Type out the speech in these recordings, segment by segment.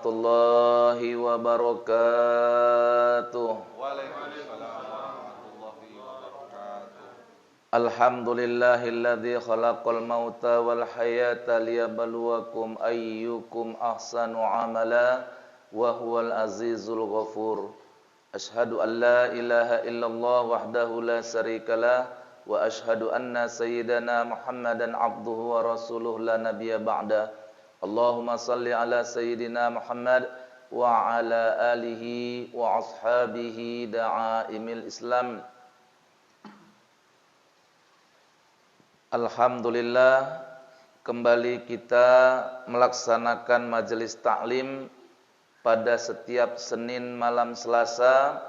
warahmatullahi wabarakatuh. Waalaikumsalam warahmatullahi wabarakatuh. Alhamdulillahilladzi khalaqal mauta wal hayata liyabluwakum ayyukum ahsanu amala wa huwal azizul ghafur. Ashhadu an la ilaha illallah wahdahu la syarikalah wa ashhadu anna sayyidana Muhammadan abduhu wa rasuluhu la nabiyya ba'da. Allahumma salli ala sayyidina Muhammad wa ala alihi wa ashabihi da'aimil Islam. Alhamdulillah, kembali kita melaksanakan majelis taklim pada setiap Senin malam Selasa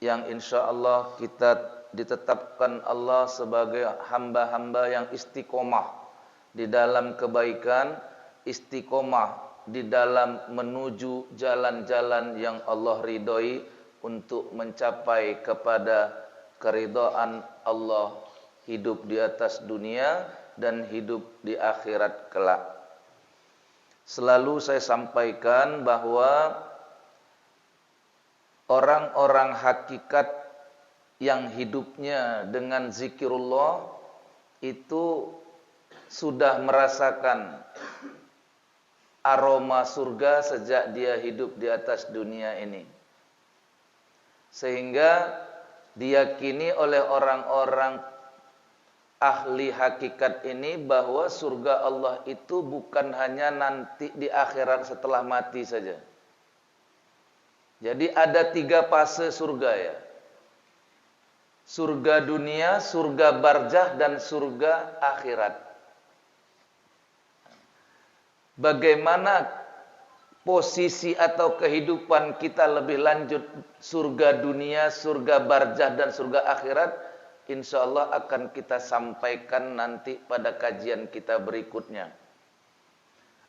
yang insyaallah kita ditetapkan Allah sebagai hamba-hamba yang istiqomah di dalam kebaikan, istiqomah di dalam menuju jalan-jalan yang Allah ridhoi untuk mencapai kepada keridhaan Allah, hidup di atas dunia dan hidup di akhirat kelak. Selalu saya sampaikan bahwa orang-orang hakikat yang hidupnya dengan zikirullah itu sudah merasakan aroma surga sejak dia hidup di atas dunia ini. Sehingga diyakini oleh orang-orang ahli hakikat ini bahwa surga Allah itu bukan hanya nanti di akhirat setelah mati saja. Jadi ada 3 fase surga ya. Surga dunia, surga barzah, dan surga akhirat. Bagaimana posisi atau kehidupan kita lebih lanjut surga dunia, surga barzah, dan surga akhirat, insyaallah akan kita sampaikan nanti pada kajian kita berikutnya.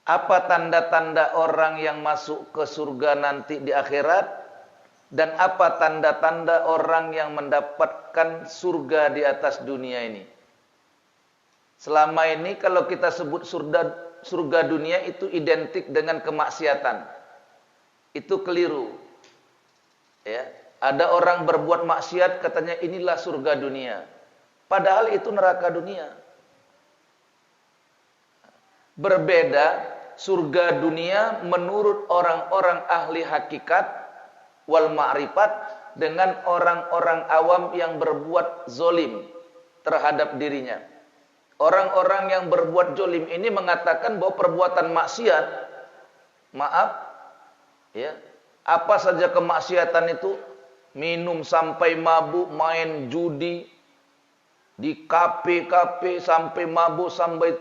Apa tanda-tanda orang yang masuk ke surga nanti di akhirat, dan apa tanda-tanda orang yang mendapatkan surga di atas dunia ini. Selama ini kalau kita sebut surga dunia itu identik dengan kemaksiatan. Itu keliru. Ya, ada orang berbuat maksiat katanya inilah surga dunia. Padahal itu neraka dunia. Berbeda surga dunia menurut orang-orang ahli hakikat wal ma'rifat dengan orang-orang awam yang berbuat zolim terhadap dirinya. Orang-orang yang berbuat zolim ini mengatakan bahwa perbuatan maksiat, maaf, ya, apa saja kemaksiatan itu, minum sampai mabuk, main judi di kafe-kafe sampai mabuk, sampai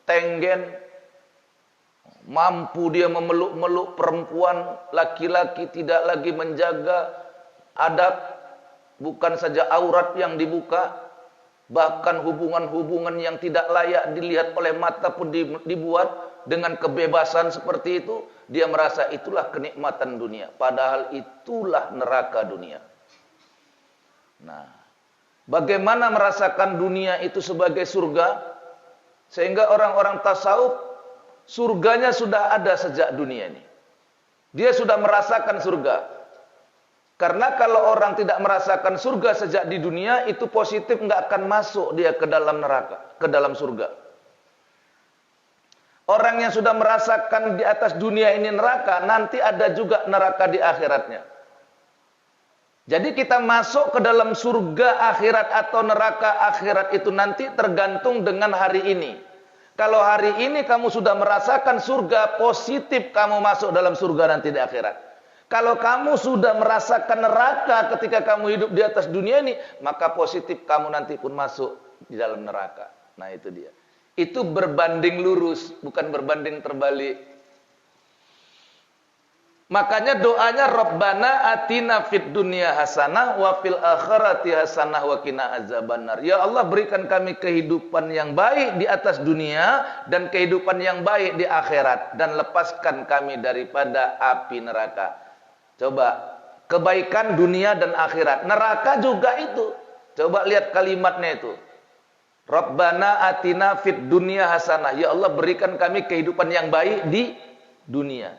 tenggen, mampu dia memeluk-meluk perempuan, laki-laki tidak lagi menjaga adab, bukan saja aurat yang dibuka, bahkan hubungan-hubungan yang tidak layak dilihat oleh mata pun dibuat dengan kebebasan seperti itu. Dia merasa itulah kenikmatan dunia, padahal itulah neraka dunia. Nah, bagaimana merasakan dunia itu sebagai surga? Sehingga orang-orang tasawuf surganya sudah ada sejak dunia ini. Dia sudah merasakan surga. Karena kalau orang tidak merasakan surga sejak di dunia, itu positif nggak akan masuk dia ke dalam neraka, ke dalam surga. Orang yang sudah merasakan di atas dunia ini neraka, nanti ada juga neraka di akhiratnya. Jadi kita masuk ke dalam surga akhirat atau neraka akhirat itu nanti tergantung dengan hari ini. Kalau hari ini kamu sudah merasakan surga, positif kamu masuk dalam surga nanti di akhirat. Kalau kamu sudah merasakan neraka ketika kamu hidup di atas dunia ini, maka positif kamu nanti pun masuk di dalam neraka. Nah itu dia. Itu berbanding lurus, bukan berbanding terbalik. Makanya doanya Rabbana atina fid dunya hasanah wa fil akhirati hasanah wa qina azabannar. Ya Allah, berikan kami kehidupan yang baik di atas dunia dan kehidupan yang baik di akhirat, dan lepaskan kami daripada api neraka. Coba, kebaikan dunia dan akhirat. Neraka juga itu. Coba lihat kalimatnya itu. Rabbana atina fid dunya hasanah. Ya Allah, berikan kami kehidupan yang baik di dunia.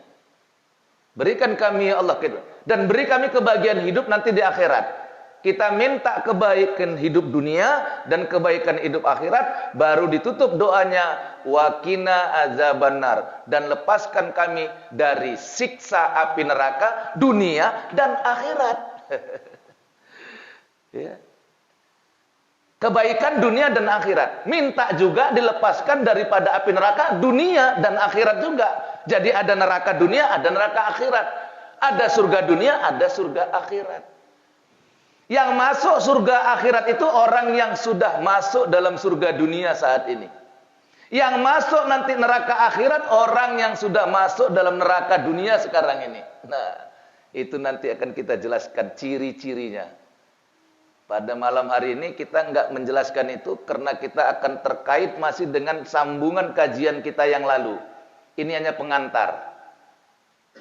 Berikan kami ya Allah gitu. Dan beri kami kebahagiaan hidup nanti di akhirat. Kita minta kebaikan hidup dunia dan kebaikan hidup akhirat, baru ditutup doanya waqina azabannar, dan lepaskan kami dari siksa api neraka dunia dan akhirat. Ya. Kebaikan dunia dan akhirat. Minta juga dilepaskan daripada api neraka dunia dan akhirat juga. Jadi ada neraka dunia, ada neraka akhirat. Ada surga dunia, ada surga akhirat. Yang masuk surga akhirat itu orang yang sudah masuk dalam surga dunia saat ini. Yang masuk nanti neraka akhirat orang yang sudah masuk dalam neraka dunia sekarang ini. Nah, itu nanti akan kita jelaskan ciri-cirinya. Pada malam hari ini kita enggak menjelaskan itu karena kita akan terkait masih dengan sambungan kajian kita yang lalu. Ini hanya pengantar.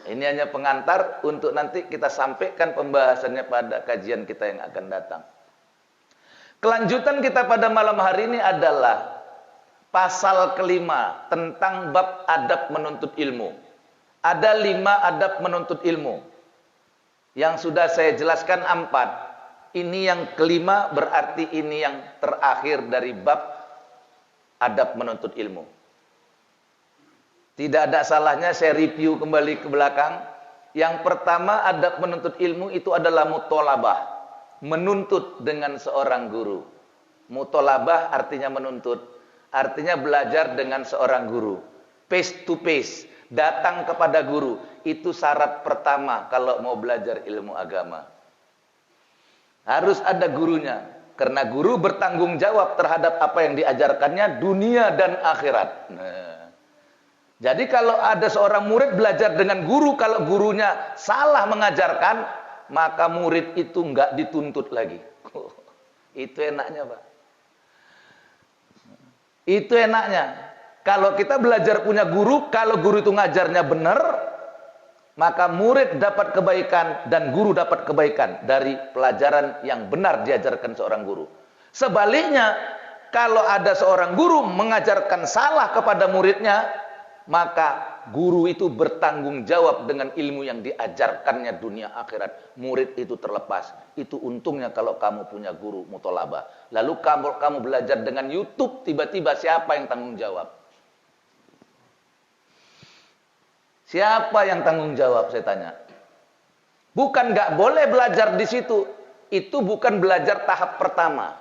Ini hanya pengantar untuk nanti kita sampaikan pembahasannya pada kajian kita yang akan datang. Kelanjutan kita pada malam hari ini adalah pasal kelima tentang bab adab menuntut ilmu. Ada 5 adab menuntut ilmu. Yang sudah saya jelaskan 4. Ini yang kelima, berarti ini yang terakhir dari bab adab menuntut ilmu. Tidak ada salahnya saya review kembali ke belakang. Yang pertama adab menuntut ilmu itu adalah mutolabah. Menuntut dengan seorang guru. Mutolabah artinya menuntut. Artinya belajar dengan seorang guru. Face to face. Datang kepada guru. Itu syarat pertama kalau mau belajar ilmu agama. Harus ada gurunya. Karena guru bertanggung jawab terhadap apa yang diajarkannya dunia dan akhirat. Nah. Jadi kalau ada seorang murid belajar dengan guru, kalau gurunya salah mengajarkan, maka murid itu enggak dituntut lagi. Itu enaknya, Pak. Itu enaknya. Kalau kita belajar punya guru, kalau guru itu ngajarnya benar, maka murid dapat kebaikan dan guru dapat kebaikan dari pelajaran yang benar diajarkan seorang guru. Sebaliknya, kalau ada seorang guru mengajarkan salah kepada muridnya, maka guru itu bertanggung jawab dengan ilmu yang diajarkannya dunia akhirat. Murid itu terlepas. Itu untungnya kalau kamu punya guru mutolabah. Lalu kamu belajar dengan YouTube, tiba-tiba siapa yang tanggung jawab? Siapa yang tanggung jawab, saya tanya. Bukan nggak boleh belajar di situ. Itu bukan belajar tahap pertama.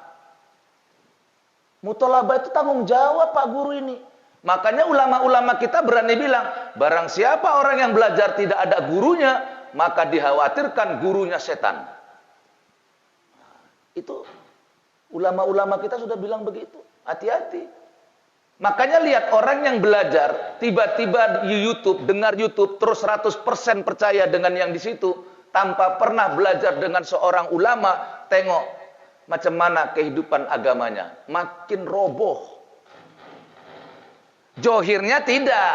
Mutolabah itu tanggung jawab Pak Guru ini. Makanya ulama-ulama kita berani bilang, barang siapa orang yang belajar tidak ada gurunya, maka dikhawatirkan gurunya setan. Itu ulama-ulama kita sudah bilang begitu. Hati-hati. Makanya lihat orang yang belajar, tiba-tiba di YouTube, dengar YouTube, terus 100% percaya dengan yang di situ, tanpa pernah belajar dengan seorang ulama, tengok macam mana kehidupan agamanya. Makin roboh. Johirnya tidak.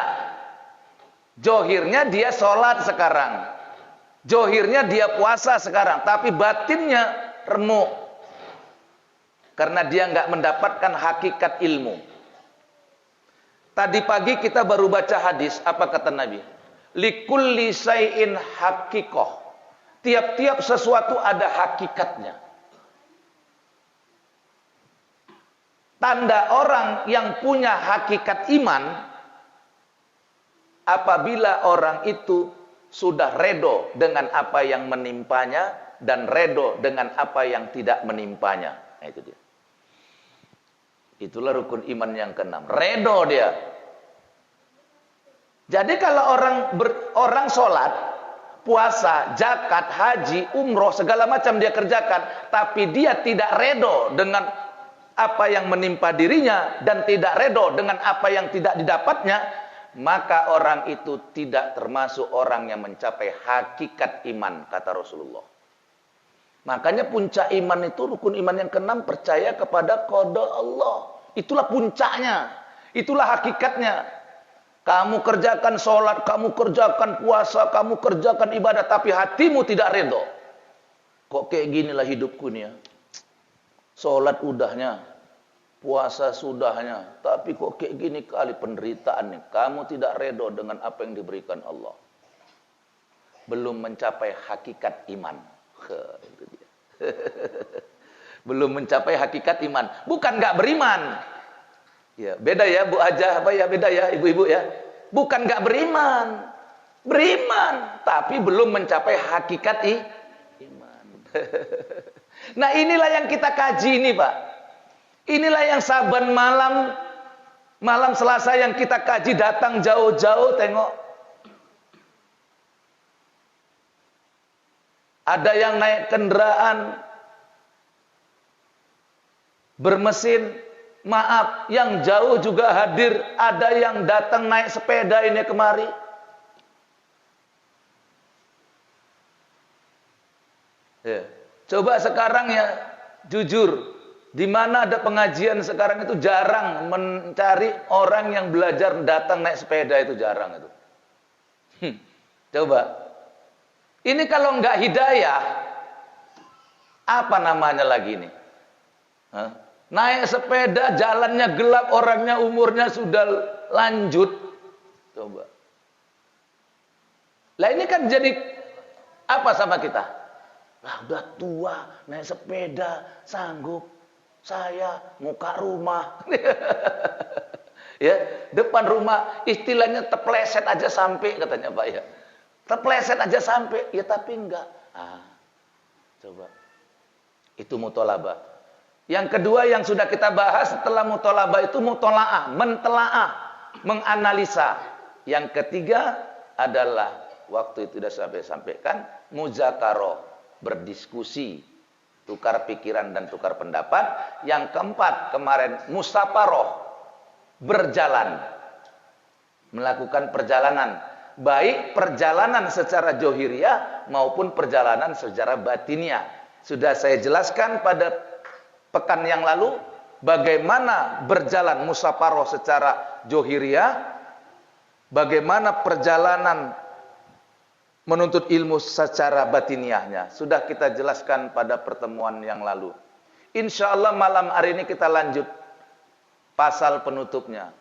Johirnya dia sholat sekarang. Johirnya dia puasa sekarang. Tapi batinnya remuk. Karena dia nggak mendapatkan hakikat ilmu. Tadi pagi kita baru baca hadis, apa kata Nabi? Likulli syai'in hakikoh. Tiap-tiap sesuatu ada hakikatnya. Tanda orang yang punya hakikat iman, apabila orang itu sudah redo dengan apa yang menimpanya, dan redo dengan apa yang tidak menimpanya. Nah, itu dia. Itulah rukun iman yang ke-6. Redo dia. Jadi kalau orang sholat, puasa, zakat, haji, umroh, segala macam dia kerjakan, tapi dia tidak redo dengan apa yang menimpa dirinya dan tidak redo dengan apa yang tidak didapatnya, maka orang itu tidak termasuk orang yang mencapai hakikat iman, kata Rasulullah. Makanya puncak iman itu, rukun iman yang ke-6, percaya kepada qada Allah. Itulah puncaknya, itulah hakikatnya. Kamu kerjakan sholat, kamu kerjakan puasa, kamu kerjakan ibadah, tapi hatimu tidak redha. Kok kayak ginilah hidupku nih ya. Sholat udahnya, puasa sudahnya, tapi kok kayak gini kali penderitaan nih. Kamu tidak redha dengan apa yang diberikan Allah. belum mencapai hakikat iman. Itu dia. Belum mencapai hakikat iman. Bukan nggak beriman. Ya, beda ya Bu Haja, apa ya, beda ya ibu-ibu ya. Bukan nggak beriman. Beriman, tapi belum mencapai hakikat iman. Nah, inilah yang kita kaji ini, Pak. Inilah yang saban malam Selasa yang kita kaji, datang jauh-jauh tengok. Ada yang naik kendaraan bermesin, maaf, yang jauh juga hadir. Ada yang datang naik sepeda ini kemari. Ya. Coba sekarang ya, jujur, di mana ada pengajian sekarang itu jarang mencari orang yang belajar datang naik sepeda, itu jarang itu. Coba. Ini kalau nggak hidayah, apa namanya lagi nih? Hah? Naik sepeda, jalannya gelap, orangnya umurnya sudah lanjut. Coba. Lah ini kan jadi apa sama kita? Lah udah tua, naik sepeda, sanggup. Saya muka rumah. Ya, depan rumah istilahnya tepleset aja sampai katanya Pak ya. Terpleset aja sampai, ya tapi enggak. Coba. Itu mutolabah. Yang kedua yang sudah kita bahas setelah mutolabah itu mutola'ah, mentelaah, menganalisa. Yang ketiga adalah waktu itu sudah saya sampaikan, muzakaroh, berdiskusi, tukar pikiran dan tukar pendapat. Yang keempat kemarin musaparoh, berjalan, melakukan perjalanan. Baik perjalanan secara johiriyah maupun perjalanan secara batiniah. Sudah saya jelaskan pada pekan yang lalu bagaimana berjalan musaparoh secara johiriyah, bagaimana perjalanan menuntut ilmu secara batiniahnya. Sudah kita jelaskan pada pertemuan yang lalu. Insya Allah malam hari ini kita lanjut pasal penutupnya.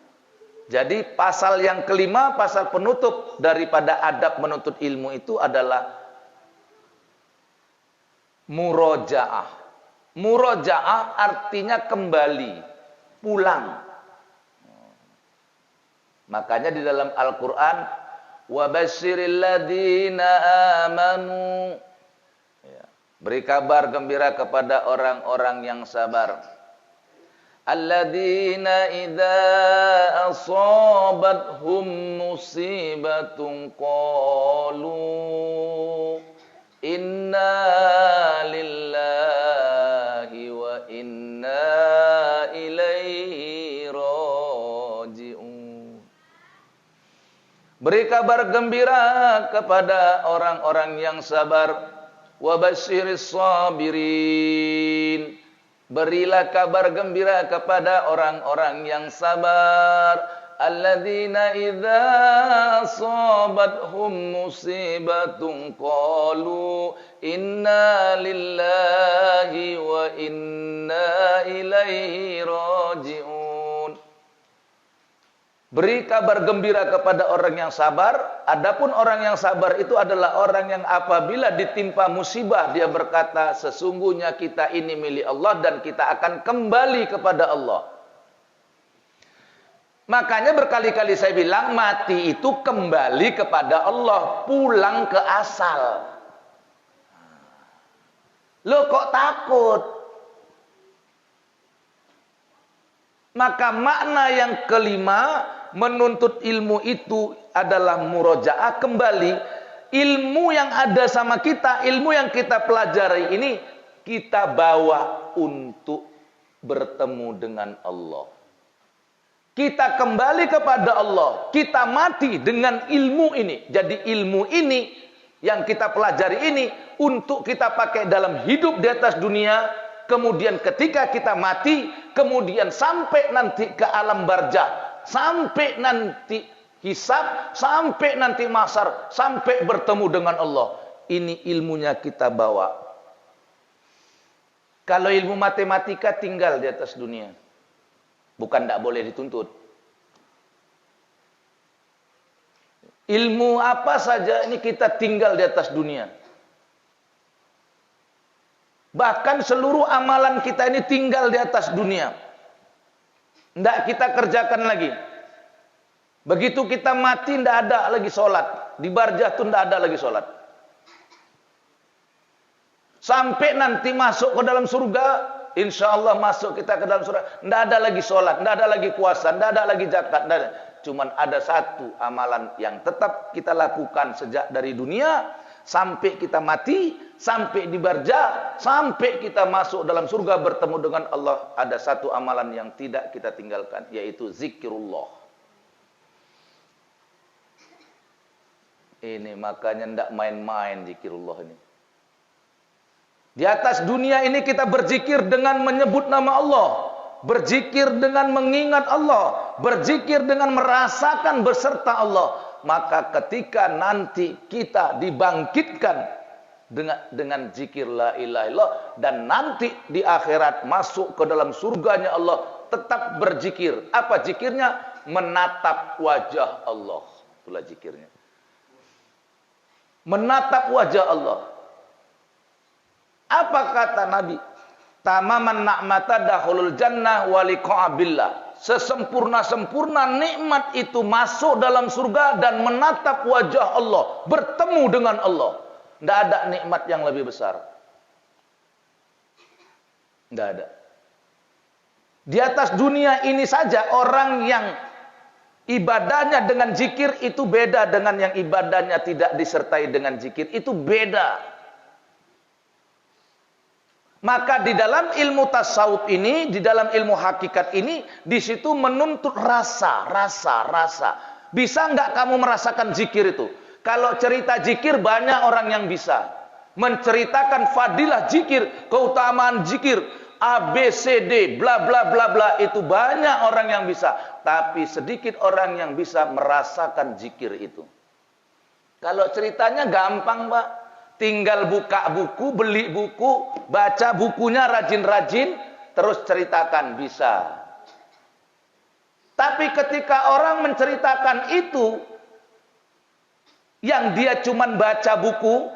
Jadi pasal yang kelima, pasal penutup daripada adab menuntut ilmu itu adalah murojaah. Murojaah artinya kembali, pulang. Makanya di dalam Al-Quran, wabashiril ladina amanu, ya, beri kabar gembira kepada orang-orang yang sabar. Alladzina idza asabathum musibatun qalu inna lillahi wa inna ilaihi raji'un. Beri kabar gembira kepada orang-orang yang sabar. Wa basyiris sabirin. Berilah kabar gembira kepada orang-orang yang sabar. Alladzina idza asabathum musibatun qalu inna lillahi wa inna ilaihi raji'un. Beri kabar gembira kepada orang yang sabar. Adapun orang yang sabar itu adalah orang yang apabila ditimpa musibah dia berkata, sesungguhnya kita ini milik Allah dan kita akan kembali kepada Allah. Makanya berkali-kali saya bilang mati itu kembali kepada Allah, pulang ke asal. Loh kok takut? Maka makna yang kelima menuntut ilmu itu adalah murojaah, kembali. Ilmu yang ada sama kita, ilmu yang kita pelajari ini kita bawa untuk bertemu dengan Allah. Kita kembali kepada Allah, kita mati dengan ilmu ini. Jadi ilmu ini yang kita pelajari ini untuk kita pakai dalam hidup di atas dunia. Kemudian ketika kita mati, kemudian sampai nanti ke alam barzah, sampai nanti hisab, sampai nanti mahsyar, sampai bertemu dengan Allah. Ini ilmunya kita bawa. Kalau ilmu matematika tinggal di atas dunia, bukan tidak boleh dituntut. Ilmu apa saja ini kita tinggal di atas dunia. Bahkan seluruh amalan kita ini tinggal di atas dunia. Tidak kita kerjakan lagi. Begitu kita mati tidak ada lagi sholat. Di barzah itu tidak ada lagi sholat. Sampai nanti masuk ke dalam surga, insya Allah masuk kita ke dalam surga, tidak ada lagi sholat, tidak ada lagi puasa, tidak ada lagi zakat. Cuman ada satu amalan yang tetap kita lakukan sejak dari dunia sampai kita mati, sampai di barzah, sampai kita masuk dalam surga bertemu dengan Allah. Ada satu amalan yang tidak kita tinggalkan, yaitu zikrullah. Ini makanya tidak main-main zikrullah ini. Di atas dunia ini kita berzikir dengan menyebut nama Allah, berzikir dengan mengingat Allah, berzikir dengan merasakan beserta Allah. Maka ketika nanti kita dibangkitkan dengan zikir la ilaha illallah, dan nanti di akhirat masuk ke dalam surganya Allah, tetap berzikir. Apa zikirnya? Menatap wajah Allah. Itulah zikirnya. Menatap wajah Allah. Apa kata Nabi? Tamaman na'mata dakhulul jannah wa liqa'a billah. Sesempurna-sempurna nikmat itu masuk dalam surga dan menatap wajah Allah, bertemu dengan Allah. Tidak ada nikmat yang lebih besar. Tidak ada. Di atas dunia ini saja orang yang ibadahnya dengan zikir itu beda dengan yang ibadahnya tidak disertai dengan zikir. Itu beda. Maka di dalam ilmu tasawuf ini, di dalam ilmu hakikat ini, di situ menuntut rasa. Bisa nggak kamu merasakan zikir itu? Kalau cerita zikir banyak orang yang bisa menceritakan fadilah zikir, keutamaan zikir, A, B, C, D, bla bla bla bla, itu banyak orang yang bisa. Tapi sedikit orang yang bisa merasakan zikir itu. Kalau ceritanya gampang, Pak. Tinggal buka buku, beli buku, baca bukunya rajin-rajin, terus ceritakan, bisa. Tapi ketika orang menceritakan itu, yang dia cuman baca buku,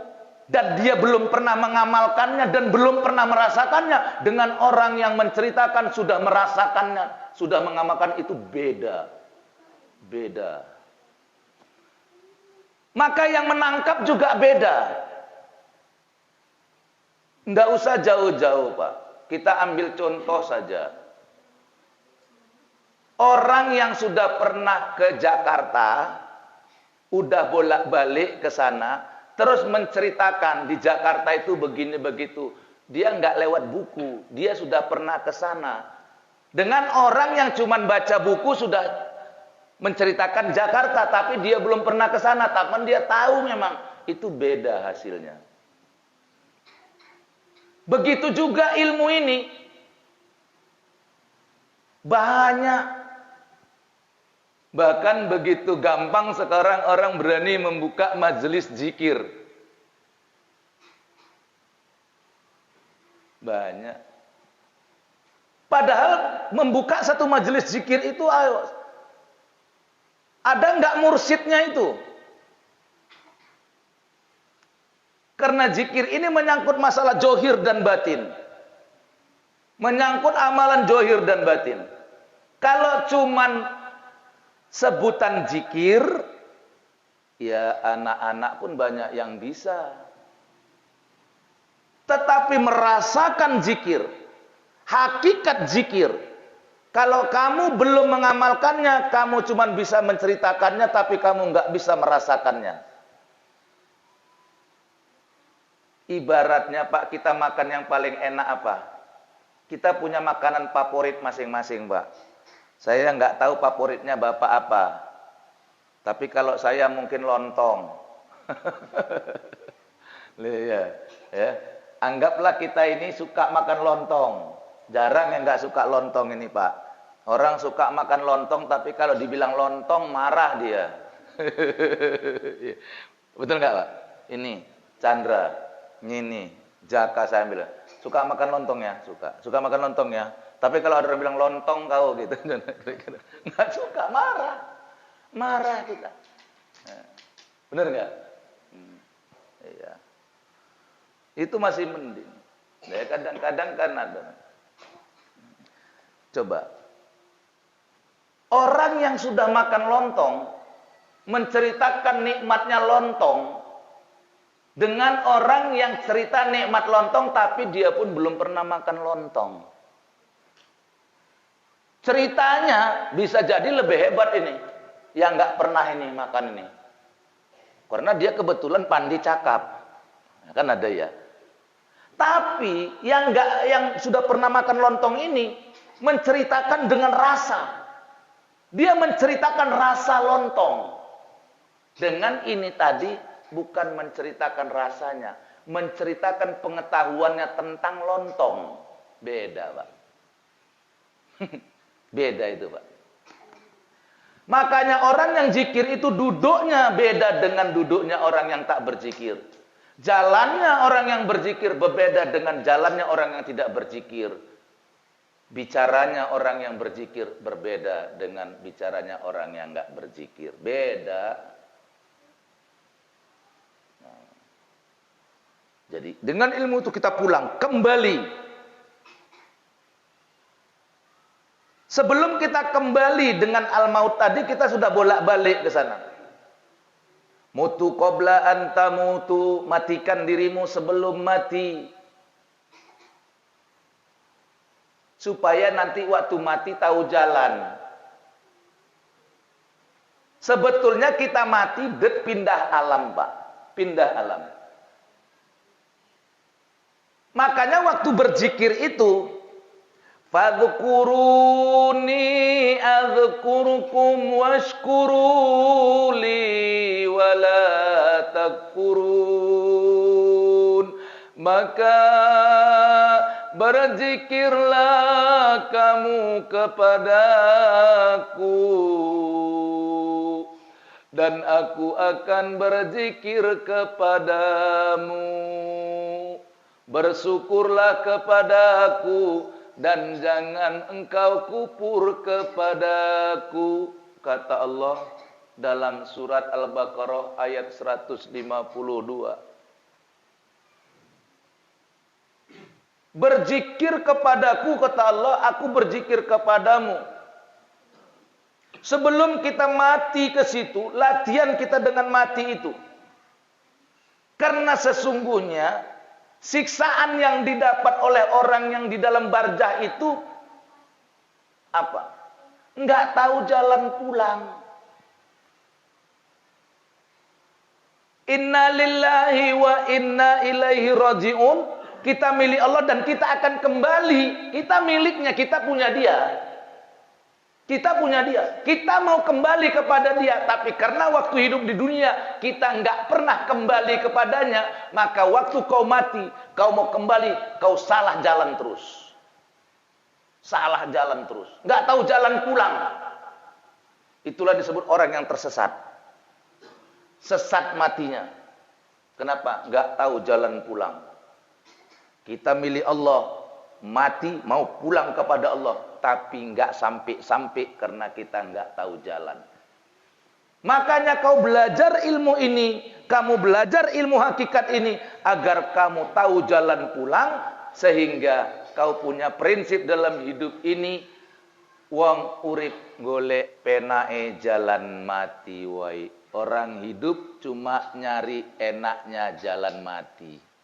dan dia belum pernah mengamalkannya, dan belum pernah merasakannya, dengan orang yang menceritakan sudah merasakannya, sudah mengamalkan, itu beda. Beda. Maka yang menangkap juga beda. Nggak usah jauh-jauh, Pak. Kita ambil contoh saja. Orang yang sudah pernah ke Jakarta, udah bolak-balik ke sana, terus menceritakan di Jakarta itu begini begitu. Dia nggak lewat buku, dia sudah pernah ke sana. Dengan orang yang cuman baca buku sudah menceritakan Jakarta, tapi dia belum pernah ke sana, tapi dia tahu memang itu beda hasilnya. Begitu juga ilmu ini. Banyak. Bahkan begitu gampang sekarang orang berani membuka majelis zikir. Banyak. Padahal membuka satu majelis zikir itu, ayo, ada nggak mursyidnya itu? Karena zikir ini menyangkut masalah zohir dan batin. Menyangkut amalan zohir dan batin. Kalau cuman sebutan zikir, ya anak-anak pun banyak yang bisa. Tetapi merasakan zikir, hakikat zikir, kalau kamu belum mengamalkannya, kamu cuman bisa menceritakannya, tapi kamu nggak bisa merasakannya. Ibaratnya, Pak, kita makan yang paling enak apa? Kita punya makanan favorit masing-masing, Pak. Saya nggak tahu favoritnya Bapak apa. Tapi kalau saya mungkin lontong. Ya. Anggaplah kita ini suka makan lontong. Jarang yang nggak suka lontong ini, Pak. Orang suka makan lontong, tapi kalau dibilang lontong marah dia. Betul nggak, Pak? Ini Chandra. Ini Jaka, saya bilang suka makan lontong ya, suka makan lontong ya. Tapi kalau ada orang bilang lontong kau gitu, nggak suka, marah kita. Benar nggak? Iya. Itu masih mending. Ya, kadang-kadang kan ada. Coba. Orang yang sudah makan lontong menceritakan nikmatnya lontong dengan orang yang cerita nikmat lontong tapi dia pun belum pernah makan lontong. Ceritanya bisa jadi lebih hebat ini yang nggak pernah ini makan ini. Karena dia kebetulan pandai cakap. Kan ada ya. Tapi yang sudah pernah makan lontong ini menceritakan dengan rasa. Dia menceritakan rasa lontong. Dengan ini tadi bukan menceritakan rasanya, menceritakan pengetahuannya tentang lontong. Beda, Pak. Beda itu, Pak. Makanya orang yang zikir itu duduknya beda dengan duduknya orang yang tak berzikir. Jalannya orang yang berzikir berbeda dengan jalannya orang yang tidak berzikir. Bicaranya orang yang berzikir berbeda dengan bicaranya orang yang enggak berzikir. Beda. Nah. Jadi dengan ilmu itu kita pulang kembali. Sebelum kita kembali dengan al-maut tadi kita sudah bolak-balik ke sana. Mutu qabla anta mutu, matikan dirimu sebelum mati. Supaya nanti waktu mati tahu jalan. Sebetulnya kita mati pindah alam, Pak. Pindah alam. Makanya waktu berzikir itu fadhkuruni adzkurukum washkuruli wala takfurun. Maka berzikirlah kamu kepadaku dan aku akan berzikir kepadamu. Bersyukurlah kepadaku dan jangan engkau kufur kepadaku, kata Allah dalam surat Al-Baqarah ayat 152. Berzikir kepadaku, kata Allah, aku berzikir kepadamu. Sebelum kita mati ke situ, latihan kita dengan mati itu. Karena sesungguhnya siksaan yang didapat oleh orang yang di dalam barzah itu apa? Enggak tahu jalan pulang. Inna lillahi wa inna ilaihi raji'un. Kita milik Allah dan kita akan kembali. Kita miliknya, kita punya dia. Kita punya dia. Kita mau kembali kepada dia. Tapi karena waktu hidup di dunia kita nggak pernah kembali kepadanya, maka waktu kau mati, kau mau kembali, kau salah jalan terus. Salah jalan terus. Nggak tahu jalan pulang. Itulah disebut orang yang tersesat. Sesat matinya. Kenapa? Nggak tahu jalan pulang. Kita milik Allah, mati mau pulang kepada Allah, tapi nggak sampai-sampai karena kita nggak tahu jalan. Makanya kau belajar ilmu ini, kamu belajar ilmu hakikat ini agar kamu tahu jalan pulang, sehingga kau punya prinsip dalam hidup ini. Wong urip golek penae jalan mati wai. Orang hidup cuma nyari enaknya jalan mati.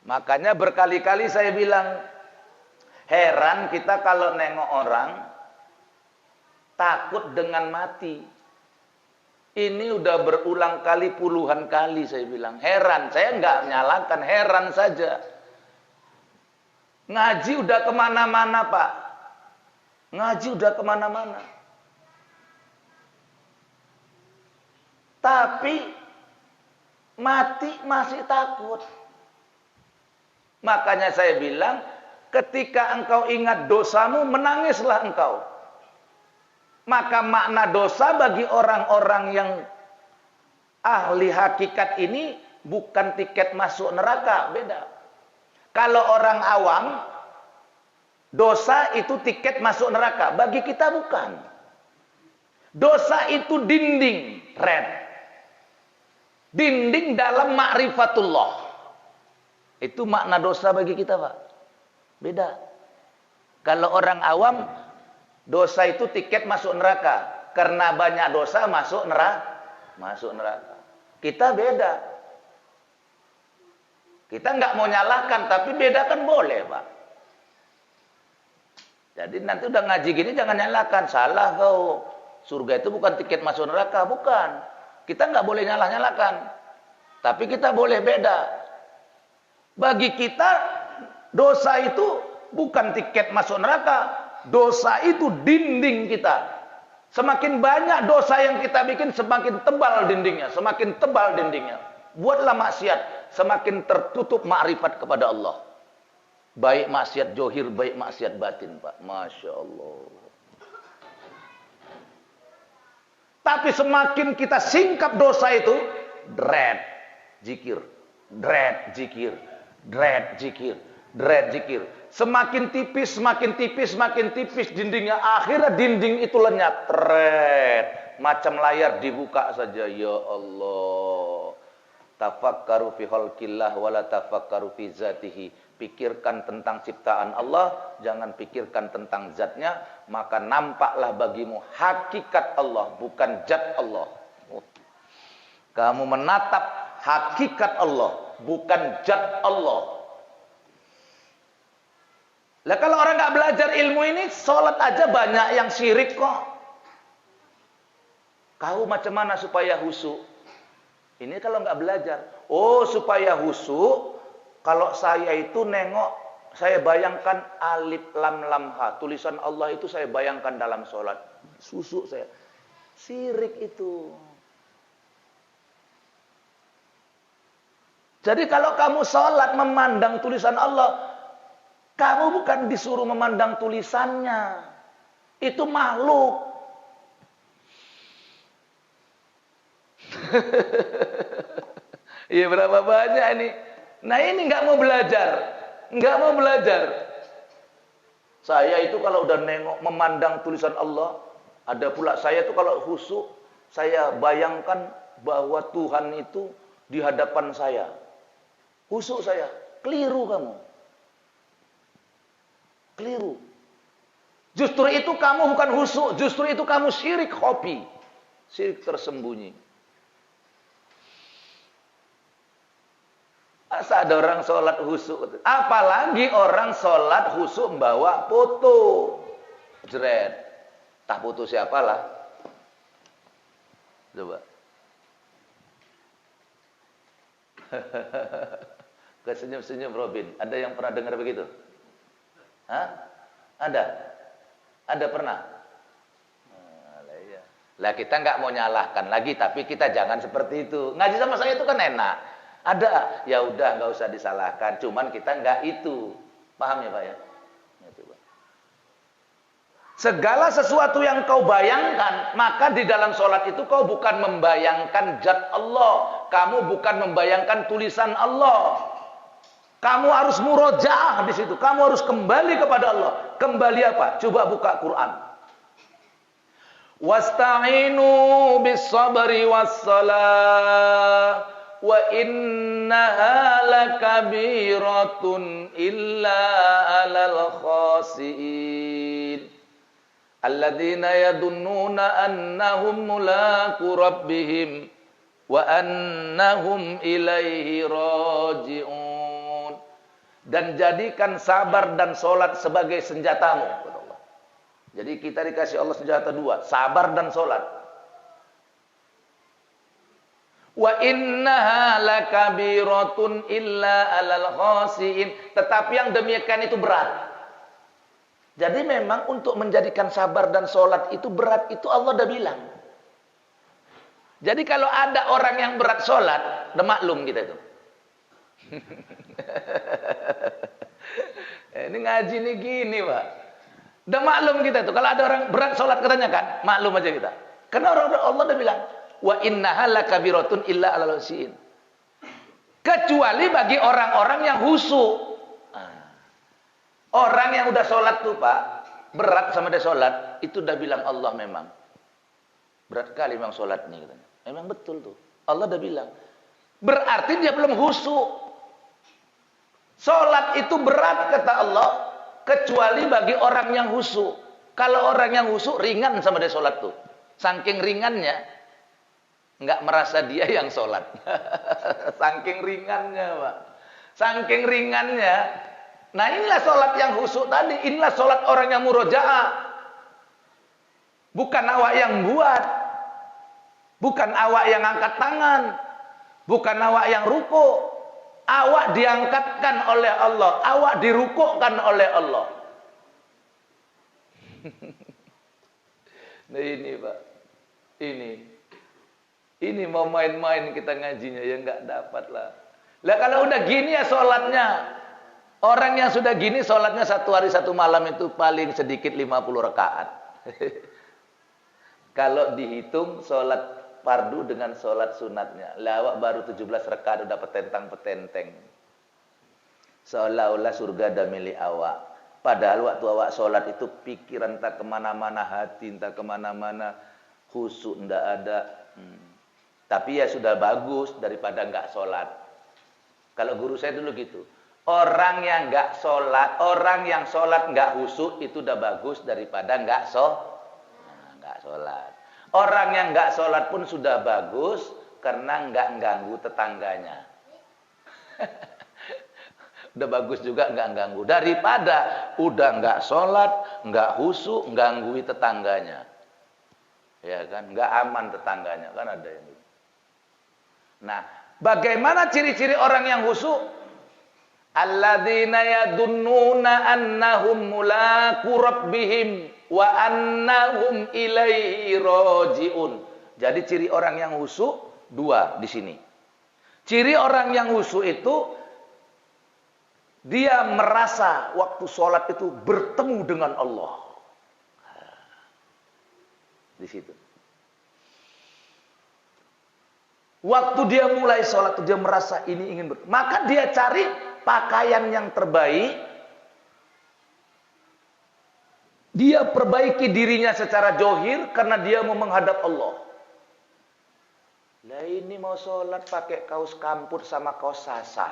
Makanya berkali-kali saya bilang, heran kita kalau nengok orang takut dengan mati. Ini udah berulang kali, puluhan kali saya bilang. Heran, saya nggak menyalahkan, heran saja. Ngaji udah kemana-mana, Pak. Ngaji udah kemana-mana. Tapi mati masih takut. Makanya saya bilang, ketika engkau ingat dosamu, menangislah engkau. Maka makna dosa bagi orang-orang yang ahli hakikat ini bukan tiket masuk neraka, beda. Kalau orang awam, dosa itu tiket masuk neraka, bagi kita bukan. Dosa itu dinding, red. Dinding dalam ma'rifatullah. Itu makna dosa bagi kita, Pak. Beda. Kalau orang awam, dosa itu tiket masuk neraka. Karena banyak dosa masuk neraka. Masuk neraka. Kita beda. Kita nggak mau nyalahkan, tapi beda kan boleh, Pak. Jadi nanti udah ngaji gini jangan nyalahkan. Salah kau. Surga itu bukan tiket masuk neraka, bukan. Kita nggak boleh nyalah-nyalahkan. Tapi kita boleh beda. Bagi kita, dosa itu bukan tiket masuk neraka. Dosa itu dinding kita. Semakin banyak dosa yang kita bikin, semakin tebal dindingnya. Semakin tebal dindingnya. Buatlah maksiat, semakin tertutup makrifat kepada Allah. Baik maksiat johir, baik maksiat batin, Pak. Masya Allah. Tapi semakin kita singkap dosa itu, dread, zikir, dread, zikir, dread, zikir, dread, zikir. Semakin tipis, semakin tipis, semakin tipis dindingnya. Akhirnya dinding itu lenyap, dread. Macam layar dibuka saja, ya Allah. Tafakkaru fi khalqillah wala tafakkaru fi zatihi. Pikirkan tentang ciptaan Allah, jangan pikirkan tentang zatnya, maka nampaklah bagimu hakikat Allah, bukan zat Allah. Kamu menatap hakikat Allah, bukan zat Allah. Lah kalau orang nggak belajar ilmu ini, sholat aja banyak yang syirik kok. Kau macam mana supaya khusyuk? Ini kalau nggak belajar. Oh, supaya khusyuk. Kalau saya itu nengok, saya bayangkan alif lam lam ha. Tulisan Allah itu saya bayangkan dalam sholat. Susuk saya. Syirik itu. Jadi kalau kamu sholat memandang tulisan Allah, kamu bukan disuruh memandang tulisannya. Itu makhluk. Iya, berapa banyak ini. Nah ini nggak mau belajar, nggak mau belajar. Saya itu kalau udah nengok memandang tulisan Allah, ada pula saya tuh kalau khusyuk, saya bayangkan bahwa Tuhan itu di hadapan saya. Khusyuk saya, keliru kamu, keliru. Justru itu kamu bukan khusyuk, justru itu kamu syirik hobi, syirik tersembunyi. Masa ada orang sholat khusyuk? Apalagi orang sholat khusyuk membawa foto. Jeret. Tak foto siapalah. Coba. Kesenyum-senyum Robin. Ada yang pernah dengar begitu? Hah? Ada? Ada pernah? Lah kita nggak mau nyalahkan lagi, tapi kita jangan seperti itu. Ngaji sama saya itu kan enak. Ada, ya udah nggak usah disalahkan. Cuman kita nggak itu, paham ya Pak ya? Itu, Pak. Segala sesuatu yang kau bayangkan, maka di dalam sholat itu kau bukan membayangkan zat Allah, kamu bukan membayangkan tulisan Allah. Kamu harus murojaah di situ. Kamu harus kembali kepada Allah. Kembali apa? Coba buka Quran. Wasta'inu bis sabri was salah. Wa innaha lakabiratun illa 'alal khasiin alladzina yadunnuna annahum mulaqu rabbihim wa annahum ilaihi raji'un. Dan jadikan sabar dan sholat sebagai senjatamu. Jadi kita dikasih Allah senjata dua, sabar dan sholat. Wa innaha lakabiratun illa 'alal khasiin. Tetapi yang demikian itu berat. Jadi memang untuk menjadikan sabar dan sholat itu berat, itu Allah udah bilang. Jadi kalau ada orang yang berat sholat, udah maklum kita itu. Ini ngaji nih gini Pak. Udah maklum kita itu. Kalau ada orang berat sholat katanya kan, maklum aja kita. Karena Allah udah bilang. Wa innaha lakabiratun illa 'alal khasiin. Kecuali bagi orang-orang yang khusyuk. Orang yang udah sholat tuh Pak, berat sama dia sholat, itu udah bilang Allah memang. Berat kali memang sholatnya katanya. Memang betul tuh. Allah udah bilang. Berarti dia belum khusyuk. Sholat itu berat kata Allah. Kecuali bagi orang yang khusyuk. Kalau orang yang khusyuk ringan sama dia sholat tuh. Saking ringannya. Nggak merasa dia yang sholat. Saking ringannya Pak. Saking ringannya. Nah inilah sholat yang khusyuk tadi. Inilah sholat orang yang murojaah. Bukan awak yang buat. Bukan awak yang angkat tangan. Bukan awak yang rukuk. Awak diangkatkan oleh Allah. Awak dirukukkan oleh Allah. Nah ini Pak. Ini mau main-main kita ngajinya. Ya nggak dapat lah. Lah kalau udah gini ya sholatnya. Orang yang sudah gini sholatnya 1 hari 1 malam itu paling sedikit 50 rakaat. Kalau dihitung sholat fardu dengan sholat sunatnya. Lawak baru 17 rakaat udah petentang-petenteng. Seolah-olah surga dah milik awak. Padahal waktu awak sholat itu pikiran tak kemana-mana, hati tak kemana-mana, khusyuk ndak ada. Tapi ya sudah bagus daripada nggak sholat. Kalau guru saya dulu gitu. Orang yang nggak sholat, orang yang sholat nggak khusyuk itu udah bagus daripada nggak sholat. Orang yang nggak sholat pun sudah bagus karena nggak ganggu tetangganya. Udah bagus juga nggak ganggu daripada udah nggak sholat, nggak khusyuk, gangguin tetangganya. Ya kan, nggak aman tetangganya kan ada yang gitu. Nah, bagaimana ciri-ciri orang yang khusyuk? Alladzina yadunnuna annahum mulaqu rabbihim wa annahum ilaihi rajiun. Jadi ciri orang yang khusyuk 2 di sini. Ciri orang yang khusyuk itu dia merasa waktu sholat itu bertemu dengan Allah. Di situ. Waktu dia mulai sholat itu dia merasa ini ingin maka dia cari pakaian yang terbaik. Dia perbaiki dirinya secara johir karena dia mau menghadap Allah. Lah ini mau sholat pakai kaos kampur sama kaos sasa.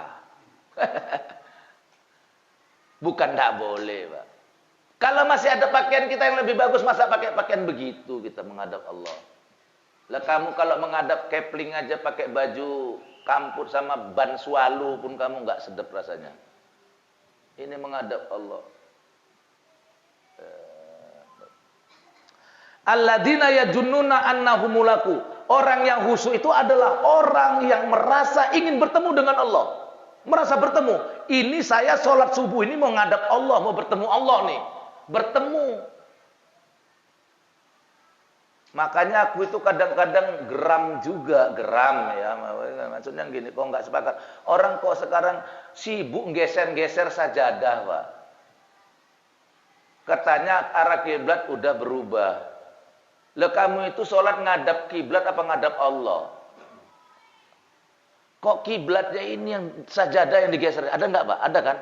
Bukan tidak boleh Pak. Kalau masih ada pakaian kita yang lebih bagus, masa pakai pakaian begitu kita menghadap Allah. Lah kamu kalau menghadap kepling aja pakai baju kampur sama ban swalu pun kamu nggak sedap rasanya. Ini menghadap Allah. Alladzina yajunnuna annahum mulaqu. Orang yang khusyuk itu adalah orang yang merasa ingin bertemu dengan Allah. Merasa bertemu. Ini saya sholat subuh ini mau ngadap Allah, mau bertemu Allah nih. Bertemu. Makanya aku itu kadang-kadang geram juga, ya. Maksudnya gini, kok nggak sepakat. Orang kok sekarang sibuk geser-geser sajadah, Pak. Katanya arah kiblat udah berubah. Lah kamu itu sholat ngadap kiblat apa ngadap Allah? Kok kiblatnya ini yang sajadah yang digeser? Ada nggak Pak? Ada kan?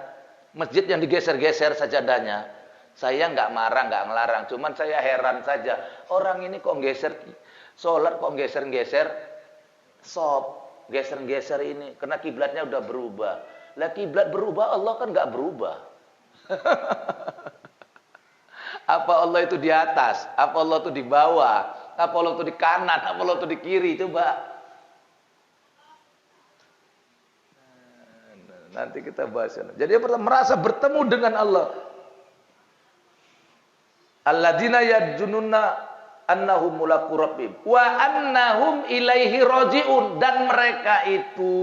Masjid yang digeser-geser sajadahnya. Saya nggak marah, nggak ngelarang. Cuman saya heran saja. Orang ini kok geser sholat, kok geser-geser sop, geser-geser ini. Karena kiblatnya udah berubah. Lah kiblat berubah, Allah kan nggak berubah. Apa Allah itu di atas? Apa Allah itu di bawah? Apa Allah itu di kanan? Apa Allah itu di kiri? Coba. Nanti kita bahas. Jadi merasa bertemu dengan Allah. Alladzina yajununa annahum mulaqu rabbihim wa annahum ilaihi rajiun, dan mereka itu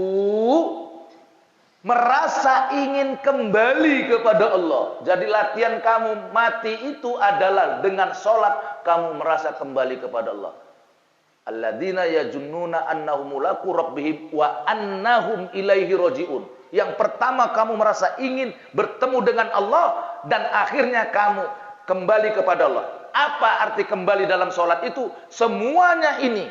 merasa ingin kembali kepada Allah. Jadi latihan kamu mati itu adalah dengan sholat kamu merasa kembali kepada Allah. Alladzina yajunnuna annahum mulaqu rabbihim wa annahum ilaihi rajiun. Yang pertama kamu merasa ingin bertemu dengan Allah dan akhirnya kamu kembali kepada Allah. Apa arti kembali dalam sholat itu? Semuanya ini,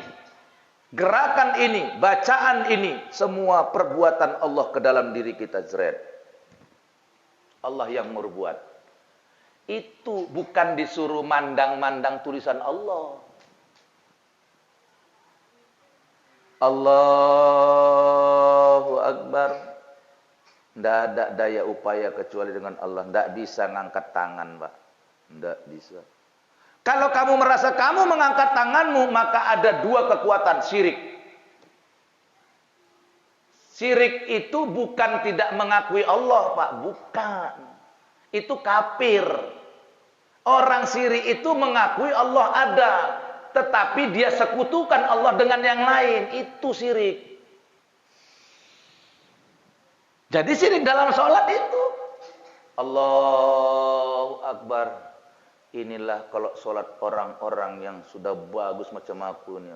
gerakan ini, bacaan ini, semua perbuatan Allah ke dalam diri kita, jeret. Allah yang berbuat. Itu bukan disuruh mandang-mandang tulisan Allah. Allahu Akbar. Tidak ada daya upaya kecuali dengan Allah. Tidak bisa ngangkat tangan, Pak. Tidak bisa. Kalau kamu merasa kamu mengangkat tanganmu, maka ada dua kekuatan, syirik. Syirik itu bukan tidak mengakui Allah, Pak. Bukan. Itu kafir. Orang syirik itu mengakui Allah ada, tetapi dia sekutukan Allah dengan yang lain. Itu syirik. Jadi syirik dalam sholat itu. Allahu Akbar. Inilah kalau sholat orang-orang yang sudah bagus macam aku nih.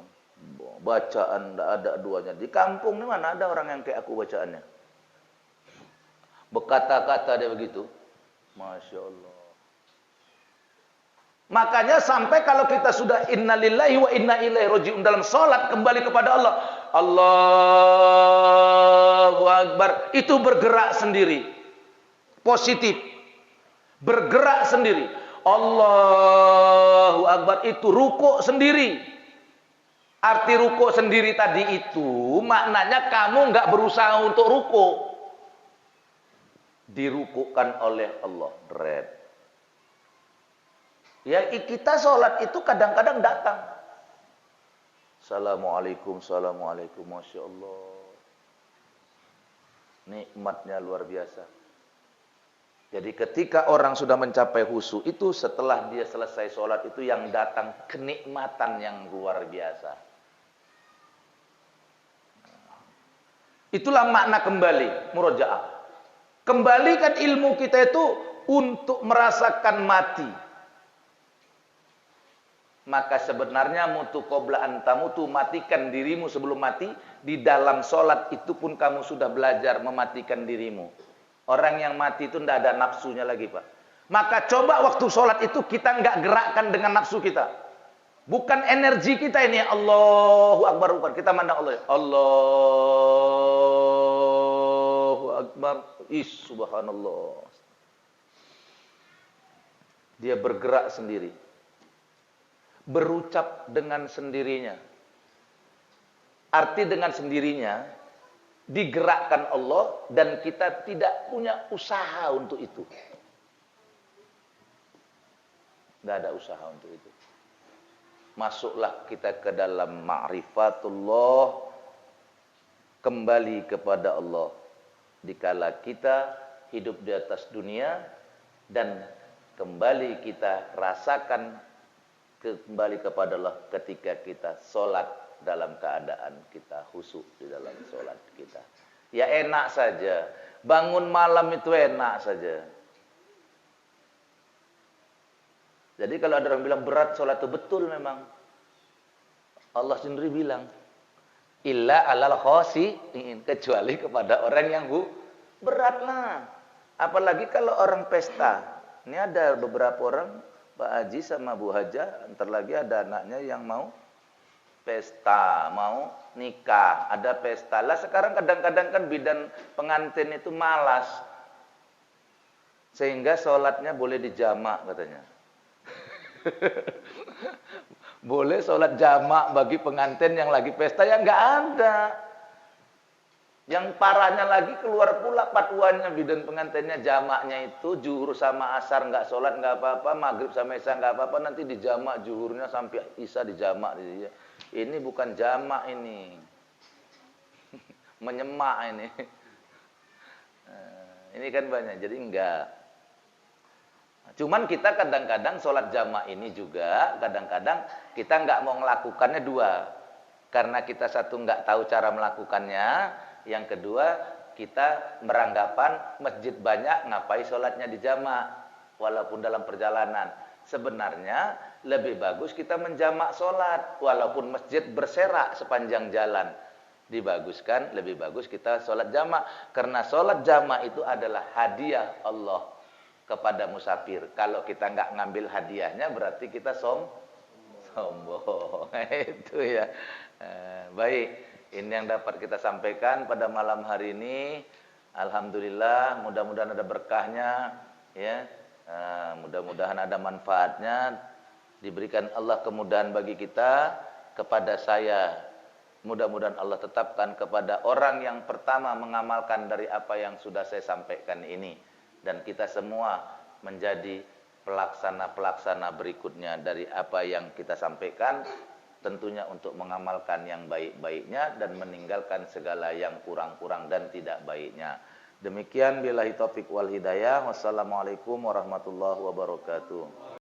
Bacaan tidak ada duanya. Di kampung ini mana ada orang yang kayak aku bacaannya. Berkata-kata dia begitu. Masya Allah. Makanya sampai kalau kita sudah innalillahi wa inna ilaihi raji'un dalam sholat kembali kepada Allah. Allahu Akbar. Itu bergerak sendiri. Positif. Bergerak sendiri. Allahu Akbar itu rukuk sendiri. Arti rukuk sendiri tadi itu maknanya kamu nggak berusaha untuk rukuk. Dirukukkan oleh Allah. Red. Ya kita sholat itu kadang-kadang datang. Assalamualaikum, assalamualaikum, masya Allah. Nikmatnya luar biasa. Jadi ketika orang sudah mencapai khusyuk itu setelah dia selesai sholat itu yang datang kenikmatan yang luar biasa. Itulah makna kembali, murojaah. Kembalikan ilmu kita itu untuk merasakan mati. Maka sebenarnya mutu qabla antamutu, matikan dirimu sebelum mati. Di dalam sholat itu pun kamu sudah belajar mematikan dirimu. Orang yang mati itu tidak ada nafsunya lagi, Pak. Maka coba waktu sholat itu kita nggak gerakkan dengan nafsu kita. Bukan energi kita ini. Allahu Akbar. Kita mandang Allah. Allahu Akbar. Subhanallah. Dia bergerak sendiri. Berucap dengan sendirinya. Arti dengan sendirinya. Digerakkan Allah dan kita tidak punya usaha untuk itu. Tidak ada usaha untuk itu. Masuklah kita ke dalam ma'rifatullah, kembali kepada Allah. Dikala kita hidup di atas dunia dan kembali kita rasakan kembali kepada Allah ketika kita sholat. Dalam keadaan kita khusyuk di dalam sholat kita. Ya enak saja. Bangun malam itu enak saja. Jadi kalau ada orang bilang berat sholat itu betul memang. Allah sendiri bilang. Illa alal khosi'in. Kecuali kepada orang yang beratlah. Apalagi kalau orang pesta. Ini ada beberapa orang. Pak Haji sama Bu Haja. Ntar lagi ada anaknya yang mau pesta, mau nikah, ada pesta. Lah sekarang kadang-kadang kan bidan pengantin itu malas. Sehingga sholatnya boleh dijamak katanya. Boleh sholat jamak bagi pengantin yang lagi pesta, ya nggak ada. Yang parahnya lagi keluar pula fatwanya bidan pengantinnya jamaknya itu zuhur sama asar nggak sholat nggak apa-apa, maghrib sama isya nggak apa-apa, nanti dijamak zuhurnya sampai isya dijamak. Ini bukan jamak ini. Menyemak ini. Ini kan banyak, jadi enggak. Cuman kita kadang-kadang sholat jamak ini juga, kadang-kadang kita enggak mau melakukannya dua. Karena kita satu enggak tahu cara melakukannya, yang kedua kita beranggapan masjid banyak, ngapain sholatnya di jamak, walaupun dalam perjalanan. Sebenarnya lebih bagus kita menjamak sholat, walaupun masjid berserak sepanjang jalan. Dibaguskan, lebih bagus kita sholat jamak. Karena sholat jamak itu adalah hadiah Allah kepada musafir. Kalau kita nggak ngambil hadiahnya, berarti kita sombong. Itu ya. Baik, ini yang dapat kita sampaikan pada malam hari ini. Alhamdulillah, mudah-mudahan ada berkahnya, ya. Mudah-mudahan ada manfaatnya. Diberikan Allah kemudahan bagi kita, kepada saya Mudah-mudahan Allah tetapkan kepada orang yang pertama mengamalkan dari apa yang sudah saya sampaikan ini, dan kita semua menjadi pelaksana-pelaksana berikutnya dari apa yang kita sampaikan, tentunya untuk mengamalkan yang baik-baiknya dan meninggalkan segala yang kurang-kurang dan tidak baiknya. Demikian billahi taufik wal hidayah. Wassalamualaikum warahmatullahi wabarakatuh.